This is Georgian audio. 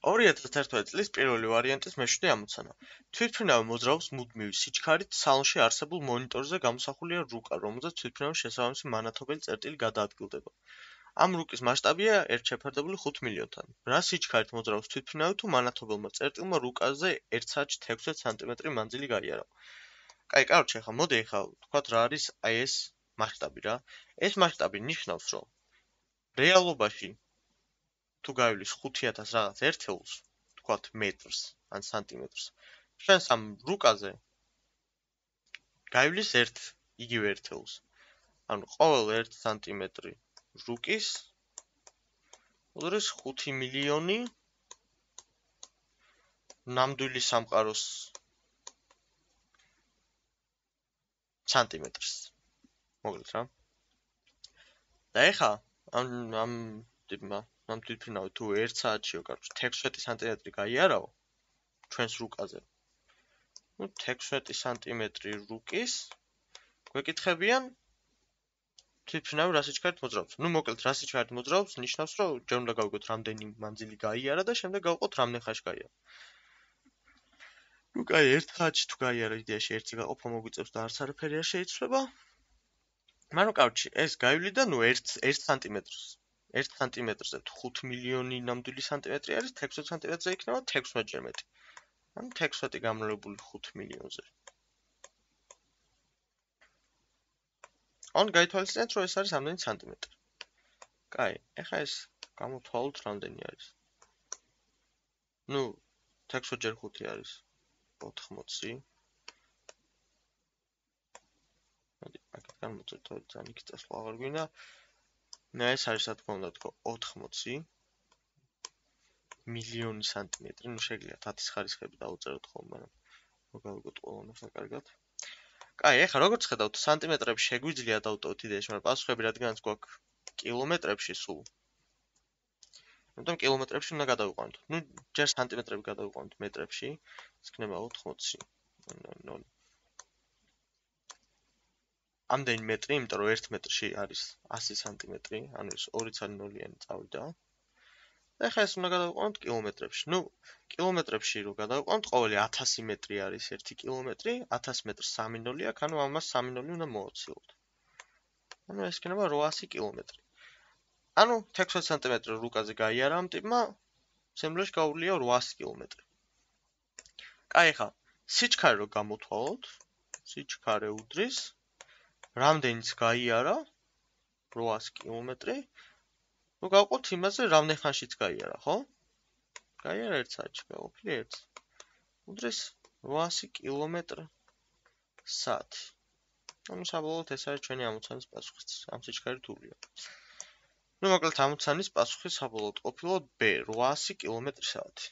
2011 წლის პირველი ვარიანტის მეშვიდე ამოცანა. თვითმფრინავი მოძრაობს მუდმივი სიჩქარით სალონში არსებულ მონიტორზე გამოსახულია რუკა, რომელზეც თვითმფრინავის შესაბამისი მანათობელი წერტილი გადაადგილდება. ამ რუკის მასშტაბია 1/5 მილიონთან. რა სიჩქარით მოძრაობს თვითმფრინავი თუ მანათობელმა წერტილმა რუკაზე 1 საათში 16 სანტიმეტრი მანძილი გაიარავა. კაროჩე, ახლა მოდი თქვათ რა არის აი ეს მასშტაბი რა. ეს მასშტაბი ნიშნავს, რომ რეალობაში თუ გაივლის 5000 რაღაც ერთეულს, თქვათ მეტრს ან სანტიმეტრს, შენს ამ რუკაზე გაივლის იგივე ერთეულს. ანუ ყოველ 1 სანტიმეტრი რუკის უდრის 5 მილიონი ნამდვილი სამყაროს სანტიმეტრს. მოგეთ რა. და ეხა ამ თვითმფრინავი თუ 1 საათშიო 16 სანტიმეტრი გაიარავო ჩვენს რუკაზე. 16 სანტიმეტრი რუკის გვეკითხებიან თვითმფრინავი რა სიჩქარით მოძრაობს. მოკლედ რა სიჩქარით მოძრაობს ნიშნავს, რომ ჯერ უნდა გავიგოთ რამდენი მანძილი გაიარა და შემდეგ გავყოთ რამდენ ხანში გაიარა. 1 საათში თუ გაიარა იდეაში 1 გაყოფა მოგვიწევს და არც არაფერი არ შეიცვლება. მაგრამ ეს გაივლიდა 1 სანტიმეტრს. 1 სანტიმეტრზე 5 მილიონი ნამდვილი სანტიმეტრი არის, 16 სანტიმეტრზე იქნება 16 ჯერ მეტი. ანუ 16 გამრავლებული 5 მილიონზე. ან გაითვალისწინეთ, რომ ეს არის ამდენი სანტიმეტრი. ეხლა ეს გამოვთვალოთ რამდენი არის. 16 ჯერ 5 არის 80. მოდი, აქედან მოწევთ, ძალიან იქ წასვლა აღარ გვინდა. ეს არის რა თქმა უნდა 80 მილიონი სანტიმეტრი. შეგიძლიათ 10-ის ხარისხები დავუწეროთ ხოლმე, მაგრამ რო გავიგოთ ყველაფერს კარგად. ეხლა როგორც ხედავთ, სანტიმეტრებში შეგვიძლია დავუტოვოთ იდეაში, მაგრამ პასუხები რადგანაც გვაქვს კილომეტრებში სულ. ამიტომ კილომეტრებში უნდა გადავიყვანოთ. ჯერ სანტიმეტრები გადავიყვანოთ მეტრებში, ეს იქნება 80. ამდენი მეტრი, იმიტომ რომ 1 მეტრში არის 100 სანტიმეტრი, ანუ ეს 2 ცალი ნოლიანი წავიდა. და ეხლა ეს უნდა გადავიყვანოთ კილომეტრებში. კილომეტრებში რო გადავიყვანოთ, ყოველი 1000 მეტრი არის 1 კილომეტრი, 1000 მეტრს 3 ნოლი აქვს, ანუ ამას 3 ნოლი უნდა მოვაცილოთ. ანუ ეს იქნება 800 კილომეტრი. ანუ 16 სანტიმეტრი რუკაზე გაიარა ამ ტიპმა, სემლეში გაუვლია 800 კილომეტრი. ეხლა სიჩქარე რო გამოვთვალოთ, სიჩქარე უდრის რამდენიც გაიარა 800 კილომეტრი. გავყოთ იმაზე რამდენ ხანშიც გაიარა, ხო? გაიარა 1 საათში, გაყოფილი 1. უდრის 800 კილომეტრი საათი. ანუ საბოლოოდ ეს არის ჩვენი ამოცანის პასუხი. ამ სიჩქარით ურია. მოკლედ ამოცანის პასუხი საბოლოოდ ყოფილა B 800 კილომეტრი საათი.